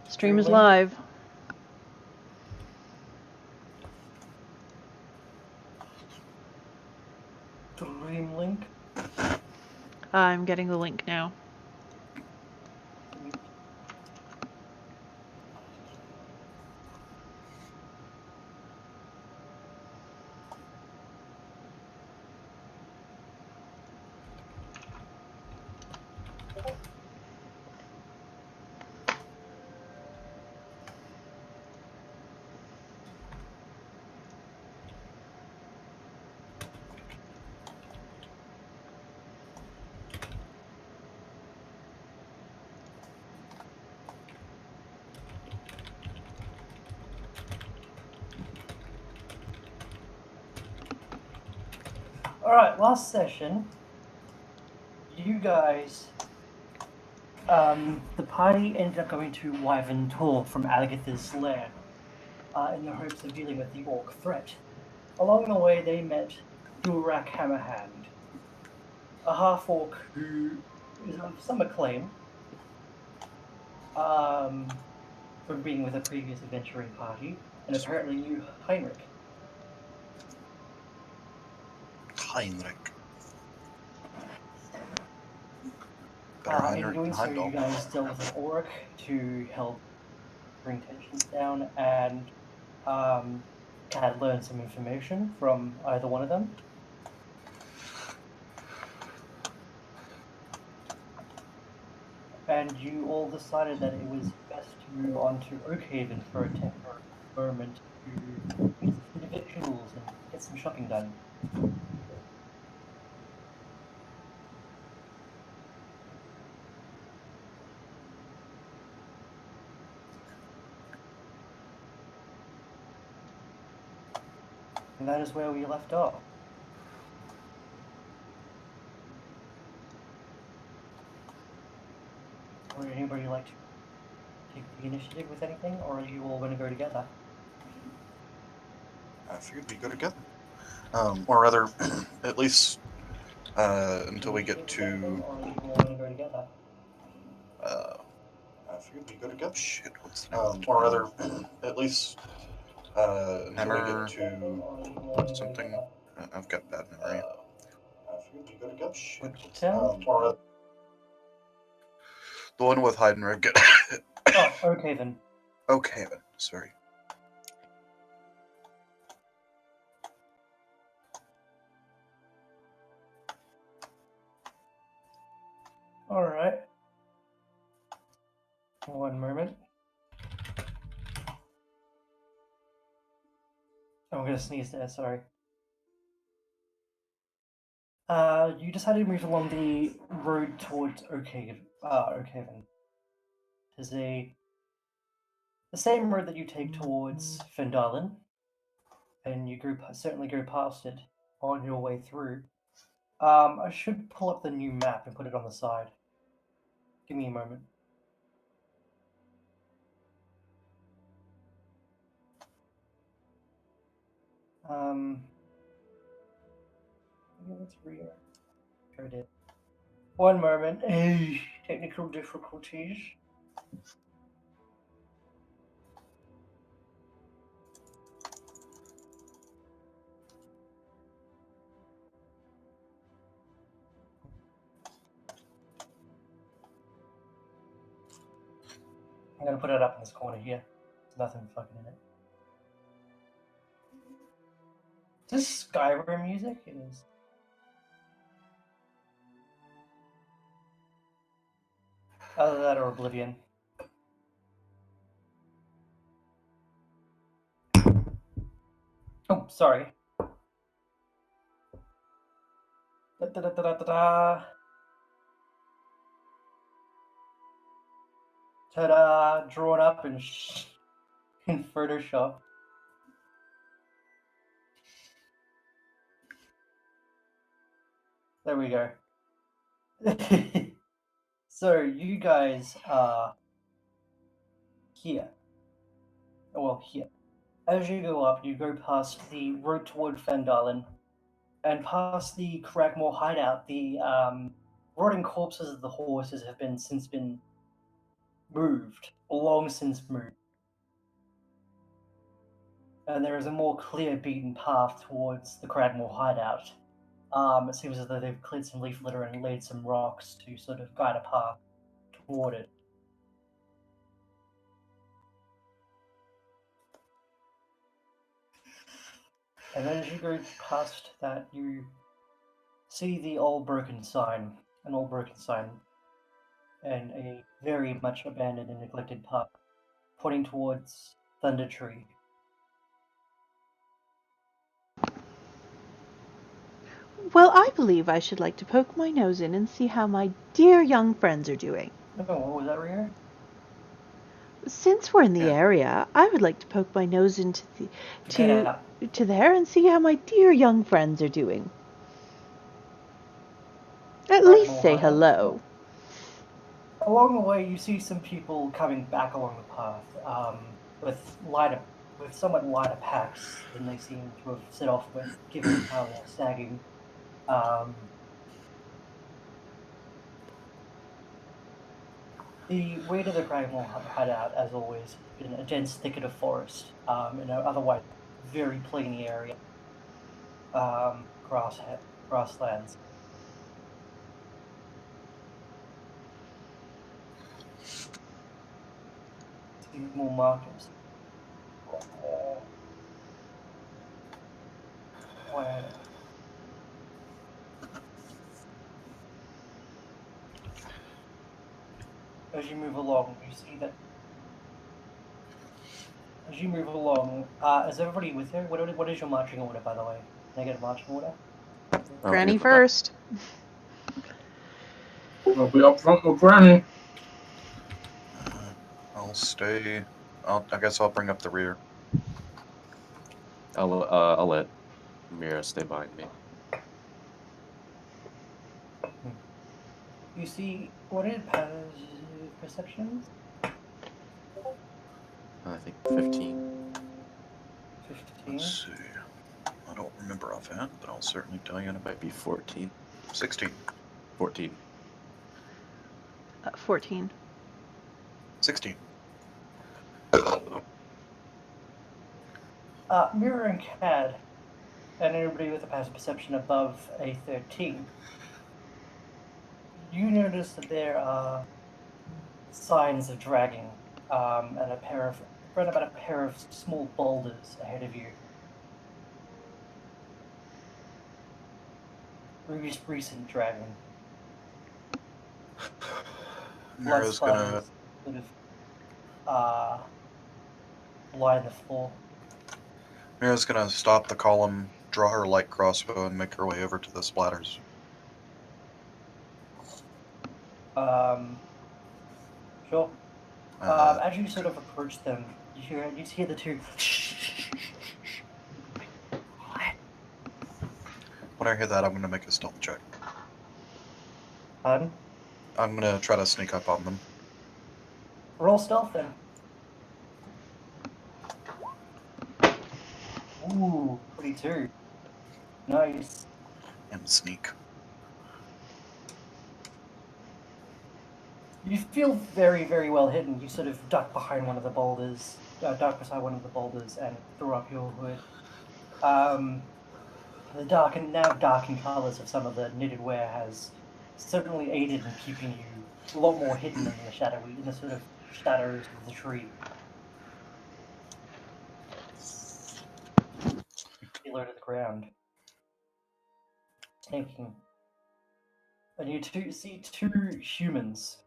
Stream is live. Stream link. I'm getting the link now. Alright, last session, you guys, the party ended up going to Wyvern Tor from Agatha's lair, in the hopes of dealing with the orc threat. Along the way, they met Durak Hammerhand, a half-orc who is of some acclaim, from being with a previous adventuring party, and apparently knew Heinrich. In doing so, you guys dealt with an orc to help bring tensions down, and had learned some information from either one of them. And you all decided that it was best to move on to Oakhaven for a temporary moment to meet some individuals and get some shopping done. And that is where we left off. Would anybody like to take the initiative with anything, or are you all going to go together? I figured we go together. Or rather, at least until we get to. Or are you all going to go together? I figured we go together. Shit, what's the name? Or rather, at least until we get to something. I've got bad memory. I figured we go together. Shit, what's the name? Or the one with Heidenreich. Oh, Oakhaven. Oakhaven, sorry. Alright. One moment. I'm gonna sneeze there, sorry. You decided to move along the road towards Oakhaven. Is the same road that you take towards Phandelver, and you certainly go past it on your way through. I should pull up the new map and put it on the side. Give me a moment. Let's read it. Sure did. One moment. Technical difficulties. I'm gonna put it up in this corner here. There's nothing fucking in it. Is this Skyrim music? It is. Either that or Oblivion. Oh, sorry. Da-da-da-da-da-da. Ta-da! Drawn up in Photoshop. There we go. So you guys are here. Well, here. As you go up, you go past the road toward Phandelver, and past the Cragmore hideout. The rotting corpses of the horses have since been moved, long since moved. And there is a more clear beaten path towards the Cradmore hideout. It seems as though they've cleared some leaf litter and laid some rocks to sort of guide a path toward it. And as you go past that, you see the old broken sign, and a very much abandoned and neglected park, pointing towards Thunder Tree. Well, I believe I should like to poke my nose in and see how my dear young friends are doing. Oh, what was that, Rio? Since we're in the Yeah. area, I would like to poke my nose into Yeah. to there and see how my dear young friends are doing. At least Cradmore say hideout. hello. Along the way, you see some people coming back along the path, with somewhat lighter packs than they seem to have set off with, given how they're sagging. The way to the Cradmore hideout, as always, has been a dense thicket of forest, in an otherwise very plainy area, grasslands. See more markers. Where as you move along, you see that as you move along, is everybody with you? What is your marching order, by the way? Can I get a marching order? Granny give it back. first. I'll be up front with Granny. I'll stay. I guess I'll bring up the rear. I'll let Mira stay behind me. You see, what is perceptions? I think 15. 15. Let's see. I don't remember offhand, but I'll certainly tell you in a bit. Might be 14. 16. 14. 14. 16. Mirror and CAD, and anybody with a passive perception above a 13. You notice that there are signs of dragging, and around about a pair of small boulders ahead of you. Recent dragging. Blood Mira's gonna. splatters sort of line the floor. Mira's gonna stop the column, draw her light crossbow, and make her way over to the splatters. Sure. Uh, As you sort of approach them, you hear the two. when I hear that, I'm gonna make a stealth check. Pardon? I'm gonna try to sneak up on them. Roll stealth then. Ooh, 22. Nice. And sneak. You feel very, very well hidden. You sort of duck beside one of the boulders, and throw up your hood. The now darkened colors of some of the knitted wear has certainly aided in keeping you a lot more hidden in the sort of shadows of the tree. You low to the ground, thinking, and you see two humans.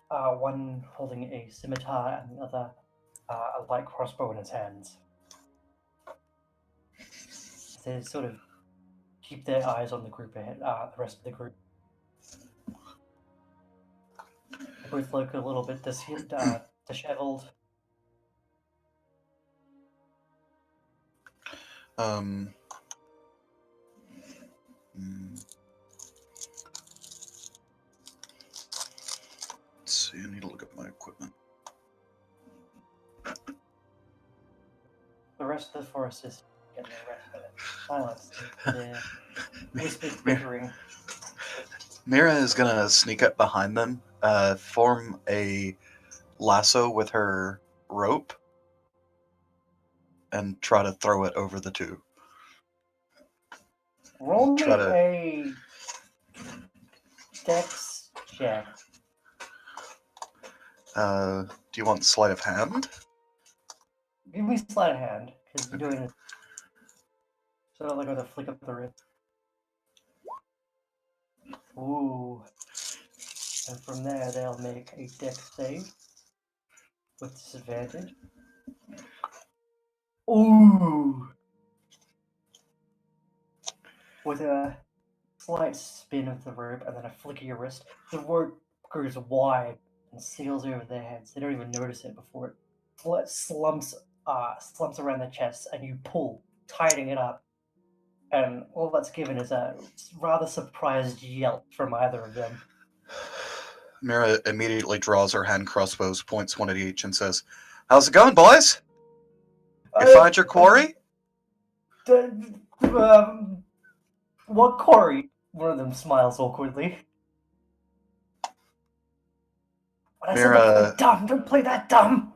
One holding a scimitar and the other a light crossbow in his hands. They sort of keep their eyes on the group ahead, the rest of the group. They both look a little bit disheveled. Um. mm, Let's see. I need to look at my equipment. The rest of the forest is getting the rest of it. Silence. The whispers bickering. Mira is gonna sneak up behind them, form a lasso with her rope, and try to throw it over the two. Roll me Try to- a dex check. Do you want sleight of hand? Give me sleight of hand, because you're doing it sort of like with a flick of the wrist. Ooh. And from there, they'll make a dex save with disadvantage. Ooh. With a slight spin of the rope and then a flick of your wrist, the rope goes wide and sails over their heads. They don't even notice it before it slumps around their chests, and you pull, tightening it up. And all that's given is a rather surprised yelp from either of them. Mira immediately draws her hand crossbows, points one at each, and says, "How's it going, boys? You find your quarry?" What quarry? One of them smiles awkwardly. But I said don't play dumb. Don't play that dumb.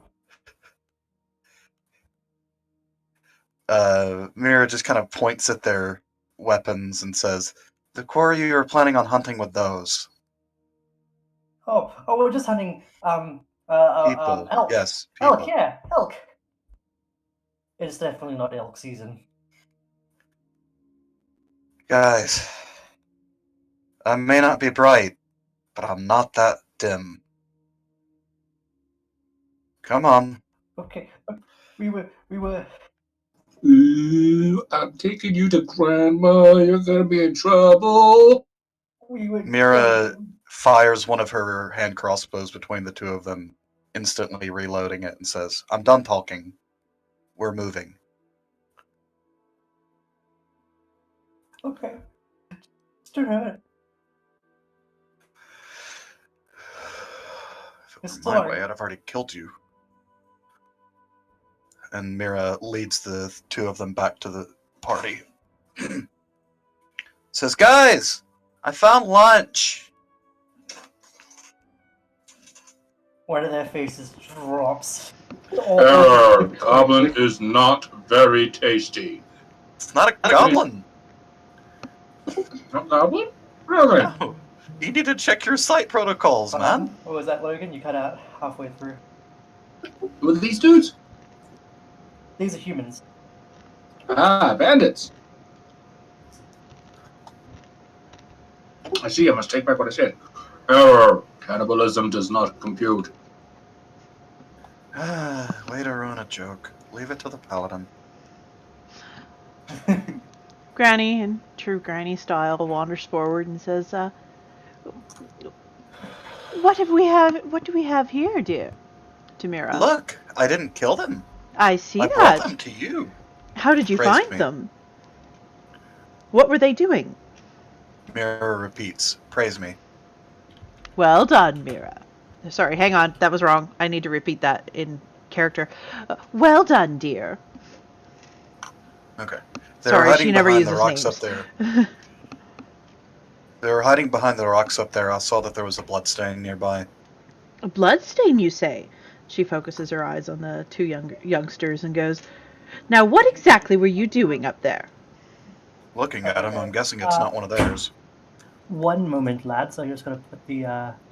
Mira just kind of points at their weapons and says, "The quarry you were planning on hunting with those." Oh, we're just hunting People. elk. Yes, people. Elk, yeah, elk. It's definitely not elk season. Guys, I may not be bright, but I'm not that dim. Come on. Okay, we were. Ooh, I'm taking you to Grandma. You're gonna be in trouble. Mira fires one of her hand crossbows between the two of them, instantly reloading it, and says, "I'm done talking. We're moving." Okay. Let's do it. If it were my way, I'd have already killed you. And Mira leads the two of them back to the party. Says, "Guys, I found lunch." One of their faces drops. Error. Goblin is not very tasty. It's not a goblin. Not goblin? Really? No. You need to check your site protocols, man. What was that, Logan? You cut out halfway through. Who are these dudes? These are humans. Ah, bandits. I see, I must take back what I said. Error. Cannibalism does not compute. Way to ruin a joke. Leave it to the paladin. Granny, in true Granny style, wanders forward and says, what do we have here, dear? To Mira. Look, I didn't kill them. I see I that. brought them to you. How did you Praise find me. them? What were they doing? Mira repeats, "Praise me." Well done, Mira. Sorry, hang on. That was wrong. I need to repeat that in character. Well done, dear. Okay. Sorry, she never uses rocks names. up there. They were hiding behind the rocks up there. I saw that there was a bloodstain nearby. A bloodstain, you say? She focuses her eyes on the two youngsters and goes, "Now, what exactly were you doing up there?" Looking at him, I'm guessing it's not one of theirs. One moment, lads. I'm just gonna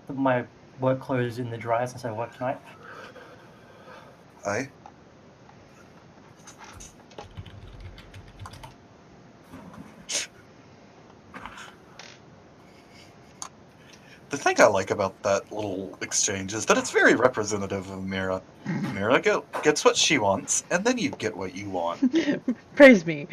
put my work clothes in the dryer since I work tonight. Aye. The thing I like about that little exchange is that it's very representative of Mira. Mira gets what she wants, and then you get what you want. Praise me.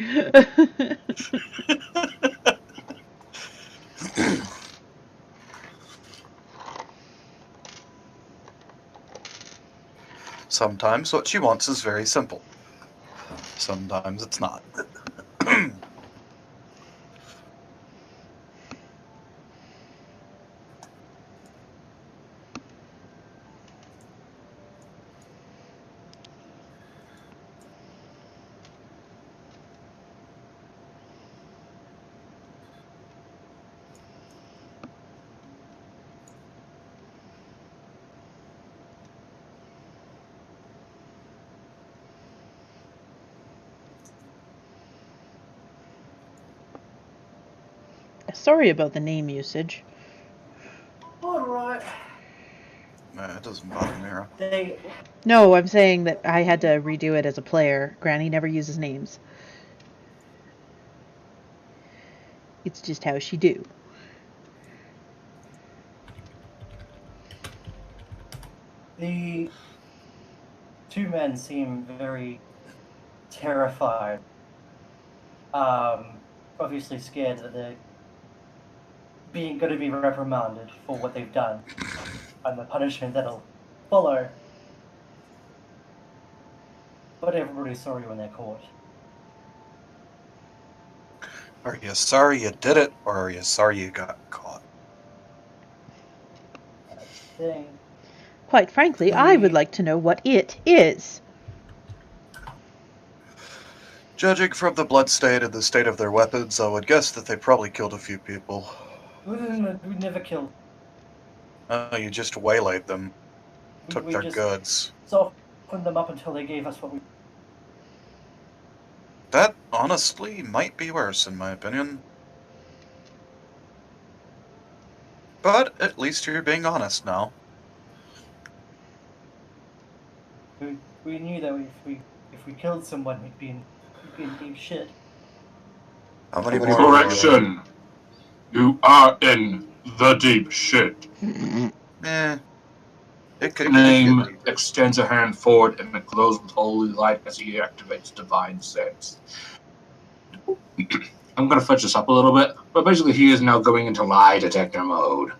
Sometimes what she wants is very simple. Sometimes it's not. Sorry about the name usage. Alright. It doesn't bother me. They. No, I'm saying that I had to redo it as a player. Granny never uses names. It's just how she do. The two men seem very terrified. Obviously scared that they're going to be reprimanded for what they've done and the punishment that'll follow. But everybody's sorry when they're caught. Are you sorry you did it, or are you sorry you got caught? They, Quite frankly, I would like to know what it is. Judging from the blood stain and the state of their weapons, I would guess that they probably killed a few people. we never killed. You just waylaid them, took We their just goods. softened them up until they gave us what we. That, honestly, might be worse, in my opinion. But at least you're being honest now. We knew that if we killed someone, we'd be in deep shit. How many more? Correction! You are in the deep shit. It could Name get deeper. extends a hand forward and it glows with holy light as he activates divine sense. I'm gonna fudge this up a little bit, but basically he is now going into lie detector mode.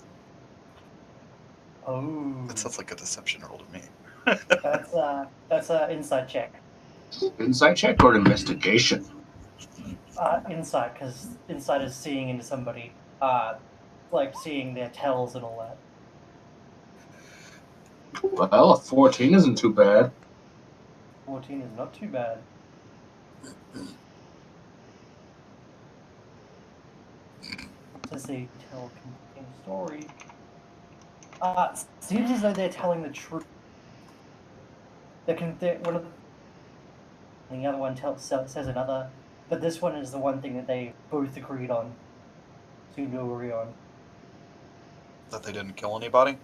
Oh. That sounds like a deception roll to me. That's a insight check. Insight check or investigation? Insight, because insight is seeing into somebody, like seeing their tells and all that. Well, a 14 isn't too bad. 14 is not too bad. Says they tell a compelling story. Seems as though they're telling the truth. One of the, and the other one says another, but this one is the one thing that they both agreed on. Seem to agree on. That they didn't kill anybody?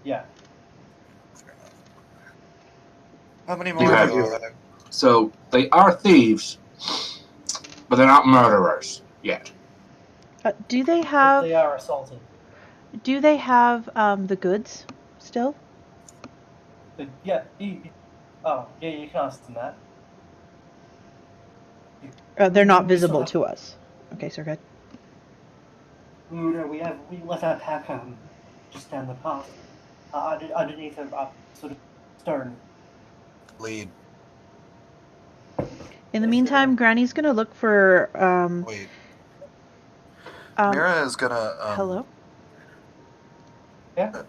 Yeah. How many You more have do you have? So they are thieves, but they're not murderers yet. Do they But have? they are assaulted. Do they have the goods still? But yeah, you can ask them that. They're not We still visible have- to us. Okay, sir. Good. No, we left our pack just down the path, underneath a sort of stone. Lead. In the Yes, meantime, sir. Granny's gonna look for Wait. um Mira is gonna hello. Yeah.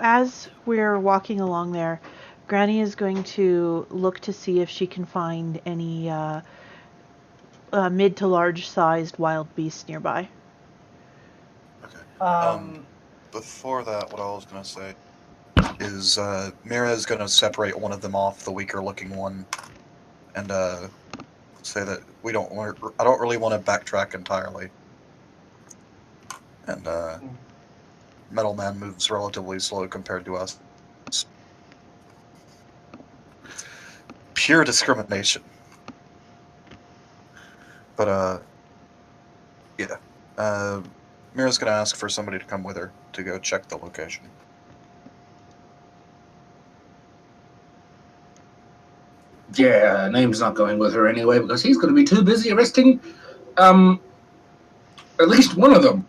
As we're walking along there, Granny is going to look to see if she can find any mid to large sized wild beasts nearby. Okay. Before that, what I was gonna say is Mira is gonna separate one of them off, the weaker looking one, and say that I don't really want to backtrack entirely. And Metal Man moves relatively slow compared to us. Pure discrimination. But yeah. Mira's gonna ask for somebody to come with her to go check the location. Yeah, Name's not going with her anyway because he's going to be too busy arresting, at least one of them.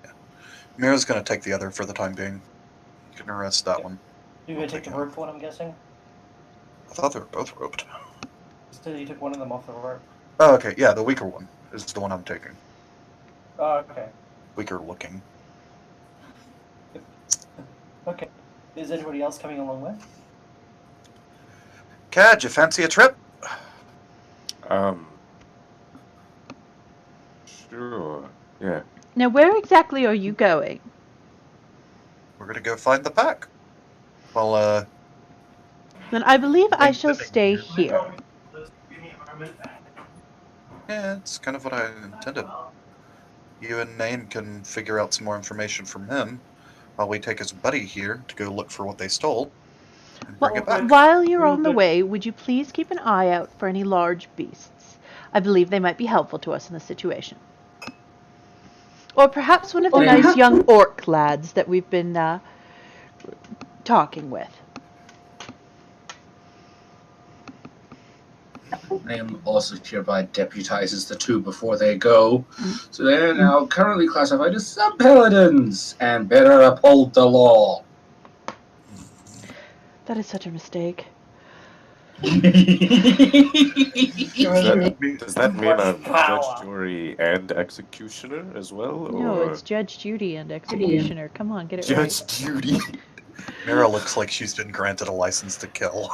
Yeah. Mira's gonna take the other for the time being. You can arrest that one. You're gonna take the roped one, I'm guessing. I thought they were both roped. Still, you took one of them off the rope. Oh, okay. Yeah, the weaker one is the one I'm taking. Oh, okay. Weaker looking. Okay. Is anybody else coming along with? Cad, you fancy a trip? Sure. Yeah. Now, where exactly are you going? We're gonna go find the pack. Well, Then I believe I shall stay here. Yeah, it's kind of what I intended. You and Nain can figure out some more information from him while we take his buddy here to go look for what they stole and bring Well, it back. while you're Will on the do. way, would you please keep an eye out for any large beasts? I believe they might be helpful to us in this situation. Or perhaps one of the nice young orc lads that we've been talking with. Name also hereby deputizes the two before they go, so they are now currently classified as sub-paladins and better uphold the law. That is such a mistake. Does that mean Much I'm power. judge, jury, and executioner as well, No, or it's Judge Judy and Executioner. Come on, get it right. Judge Judy? Mira looks like she's been granted a license to kill.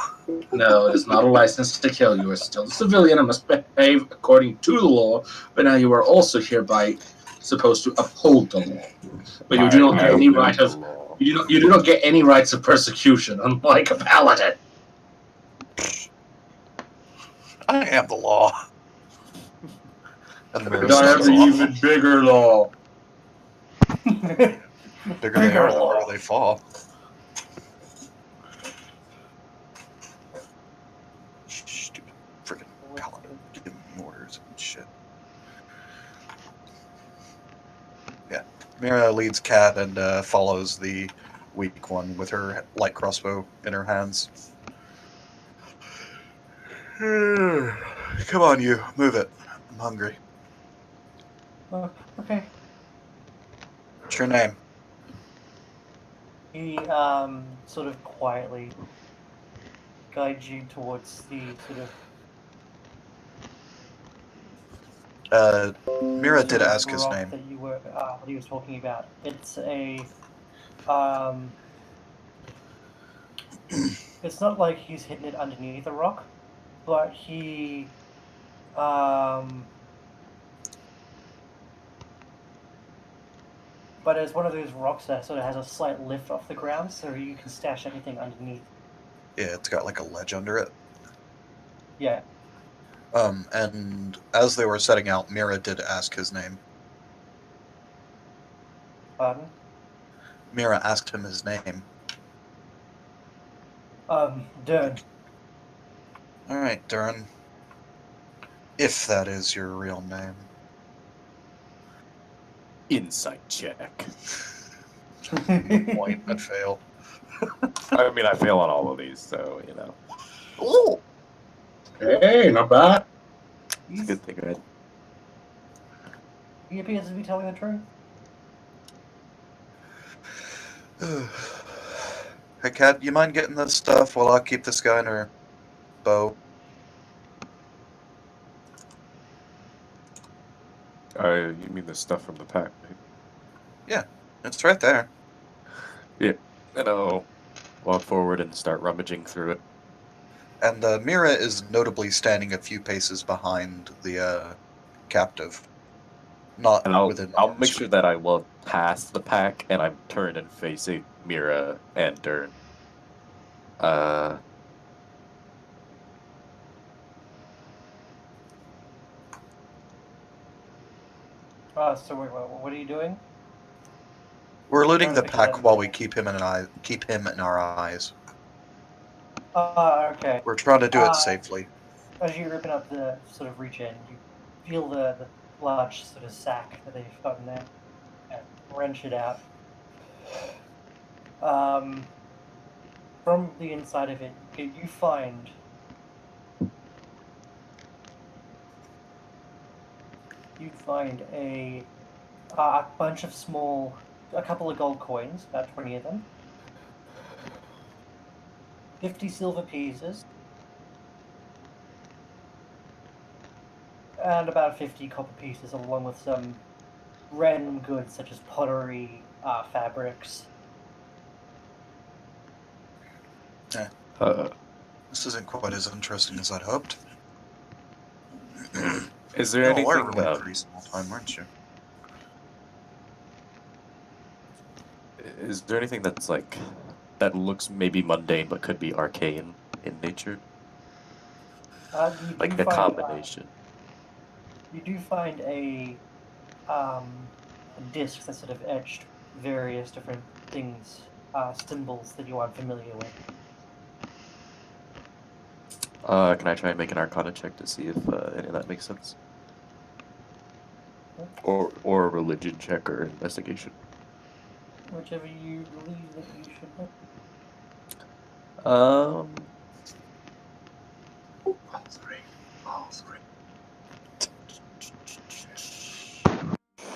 No, it is not a license to kill. You are still a civilian and must behave according to the law, but now you are also hereby supposed to uphold the law. But you do not get any right of you do not get any rights of persecution, unlike a paladin. I am the law. And Mira And I have sneaks the off. even bigger law. Bigger they are, the harder they fall. Stupid freaking paladin giving me orders and shit. Yeah, Mira leads Cat and follows the weak one with her light crossbow in her hands. Come on, you. Move it. I'm hungry. Okay. What's your name? He sort of quietly guides you towards the sort of Mira did sort of ask his rock name. that you were what he was talking about. It's a it's not like he's hidden it underneath a rock, but he but it's one of those rocks that sort of has a slight lift off the ground, so you can stash anything underneath. Yeah, it's got like a ledge under it. Yeah. And as they were setting out, Mira did ask his name. Pardon? Mira asked him his name. Dern. Alright, Durin. If that is your real name. Insight check. Point, I'd fail. I mean, I fail on all of these, so, you know. Ooh! Hey, not bad. It's a good thing, right? He appears to be telling the truth. Hey, Cat, you mind getting this stuff while I keep this guy in her bow? You mean the stuff from the pack, right? Yeah, it's right there. Yeah. And I'll walk forward and start rummaging through it. And Mira is notably standing a few paces behind the captive. Not And I'll within make sure that I walk past the pack and I'm turned and facing Mira and Dern. So wait, what are you doing? We're looting the Trying to figure pack that while out. we keep him in our eyes. Okay. We're trying to do it safely. As you open up the sort of reach in, you feel the large sort of sack that they've got in there and wrench it out. From the inside of it, you find a bunch of a couple of gold coins, about 20 of them, 50 silver pieces, and about 50 copper pieces, along with some random goods such as pottery, fabrics. This isn't quite as interesting as I'd hoped. Is there No, anything? we're really pretty small time, weren't you? Is there anything that's like that looks maybe mundane but could be arcane in nature? You Like do a find, combination. you do find a disc that's sort of etched various different things, symbols that you aren't familiar with. Can I try and make an Arcana check to see if any of that makes sense? Or a religion check or investigation? Whichever you believe that you should make. All three.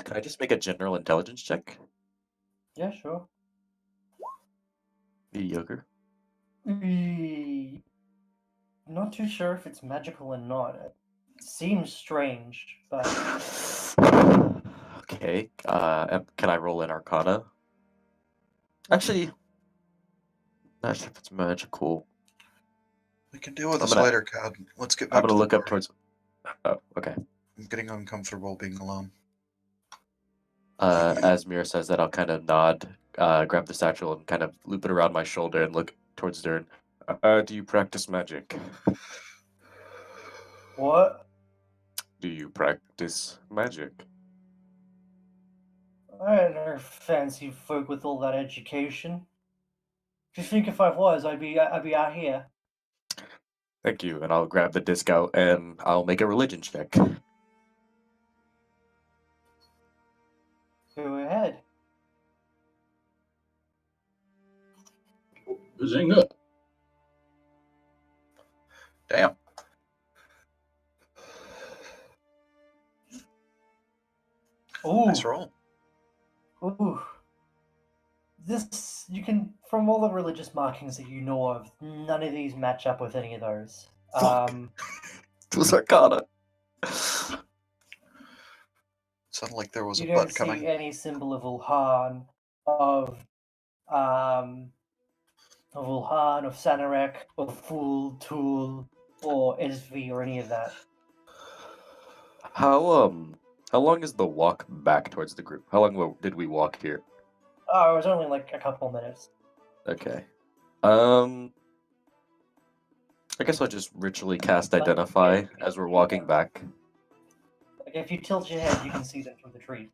Can I just make a general intelligence check? Yeah, sure. Mediocre. Not too sure if it's magical or not. It seems strange, but Okay. Can I roll an Arcana? Actually, not sure if it's magical. We can deal with I'm this gonna- later, Cad. Let's get I'm back to gonna the look up party. towards. Oh, okay. I'm getting uncomfortable being alone. As Mira says that, I'll kind of nod, grab the satchel, and kind of loop it around my shoulder and look towards Dern. Do you practice magic? what? Do you practice magic? I don't know fancy folk with all that education. Do you think if I was, I'd be out here? Thank you, and I'll grab the disc out and I'll make a religion check. Go ahead. This ain't good. Damn. Ooh, Nice roll. ooh. This you can from all the religious markings that you know of. None of these match up with any of those. Fuck. It was Arcana. Sounded like there was You a don't butt see coming. any symbol of Ulhan, of Sanarek, of Fool, Tool, or Esvi, or any of that. How long is the walk back towards the group? How long did we walk here? Oh, it was only like a couple minutes. Okay. I guess I'll just ritually cast Identify as we're walking back. Like if you tilt your head, you can see them through the trees.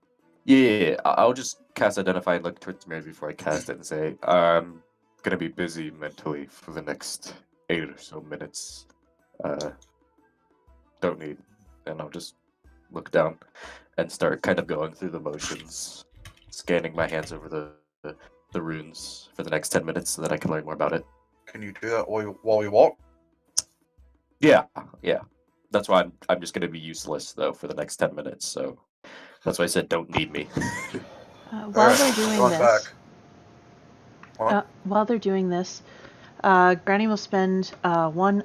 Yeah, I'll just cast Identify and look towards Mary before I cast it and say, I'm gonna be busy mentally for the next 8 or so minutes. Don't need. And I'll just look down and start kind of going through the motions, scanning my hands over the runes for the next 10 minutes so that I can learn more about it. Can you do that while we walk? Yeah. That's why I'm just gonna be useless though for the next 10 minutes. So that's why I said don't need me. While they're doing going this, back. What? while they're doing this, Granny will spend one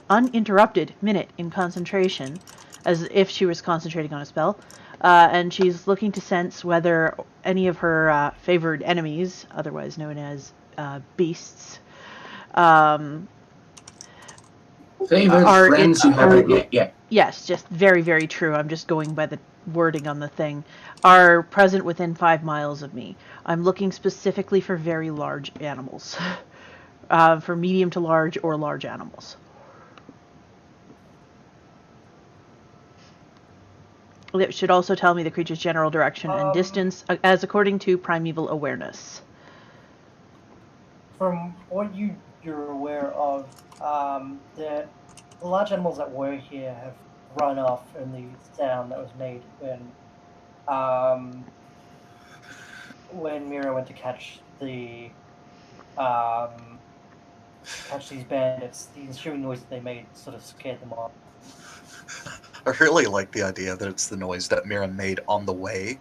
uninterrupted minute in concentration, as if she was concentrating on a spell, and she's looking to sense whether any of her favored enemies, otherwise known as beasts, Favored are friends you haven't met yet. Yes, just very, very true. I'm just going by the wording on the thing. Are present within 5 miles of me. I'm looking specifically for very large animals. For medium to large or large animals. It should also tell me the creature's general direction and distance, as according to primeval awareness. From what you're aware of, the large animals that were here have run off in the sound that was made when Mira went to catch these bandits. The ensuing noise that they made sort of scared them off. I really like the idea that it's the noise that Mira made on the way,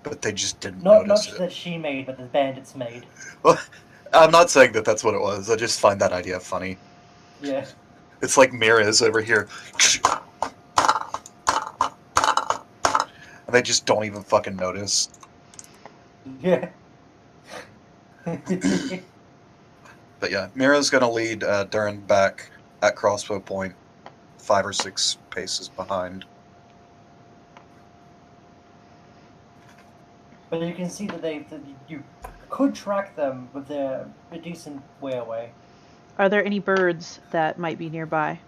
but they just didn't Not notice just it. that she made, but the bandits made. Well, I'm not saying that that's what it was. I just find that idea funny. Yeah. It's like Mira's over here. And they just don't even fucking notice. Yeah. But yeah, Mira's gonna lead Durin back at crossbow point, 5 or 6 paces behind. But you can see that you could track them, but they're a decent way away. Are there any birds that might be nearby?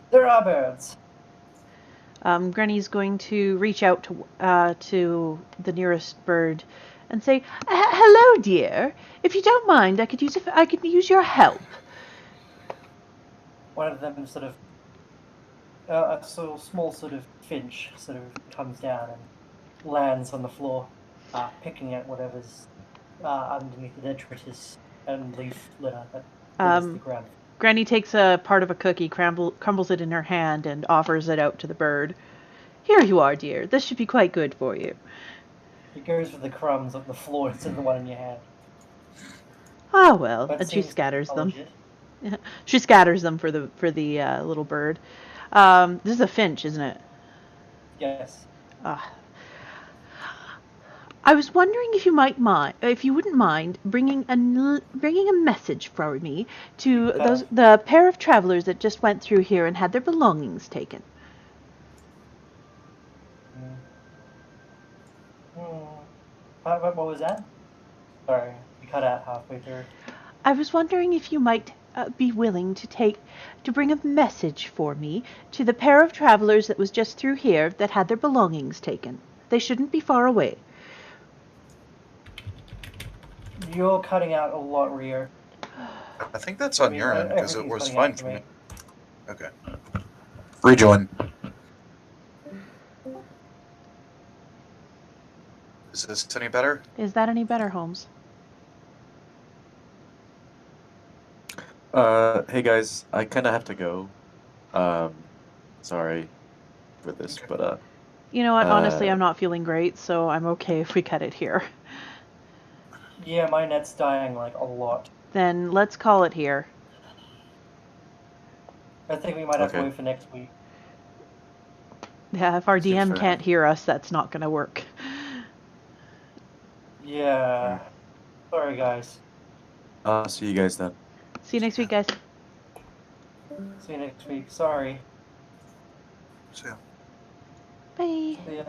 There are birds. Granny's going to reach out to the nearest bird and say, "Hello, dear. If you don't mind, I could use your help." One of them sort of, a small sort of finch sort of comes down and lands on the floor, picking at whatever's underneath the detritus and leaf litter that litters the ground. Granny takes a part of a cookie, crumbles it in her hand, and offers it out to the bird. "Here you are, dear. This should be quite good for you." It goes for the crumbs on the floor instead of the one in your hand. Ah, well, But and she seems to scatters them. acknowledge it. She scatters them for the little bird. This is a finch, isn't it? Yes. I was wondering if you wouldn't mind bringing a message for me to the pair of travelers that just went through here and had their belongings taken. What was that? Sorry, you cut out halfway through. I was wondering if you might be willing to bring a message for me to the pair of travelers that was just through here that had their belongings taken. They shouldn't be far away. You're cutting out a lot, Rio. I think that's on your end, because it everything's was cutting fine out for for me. me. Okay. Rejoin. Is this any better? Is that any better, Holmes? Hey guys, I kind of have to go. Sorry for this, Okay. but You know what? Honestly, I'm not feeling great, so I'm okay if we cut it here. Yeah, my net's dying like a lot. Then let's call it here. I think we might have to Okay. wait for next week. Yeah, if our Seems DM fair can't enough. hear us, that's not going to work. Yeah. Sorry, guys. I'll see you guys then. See you next week, guys. See you next week. Sorry. So, Bye. See ya.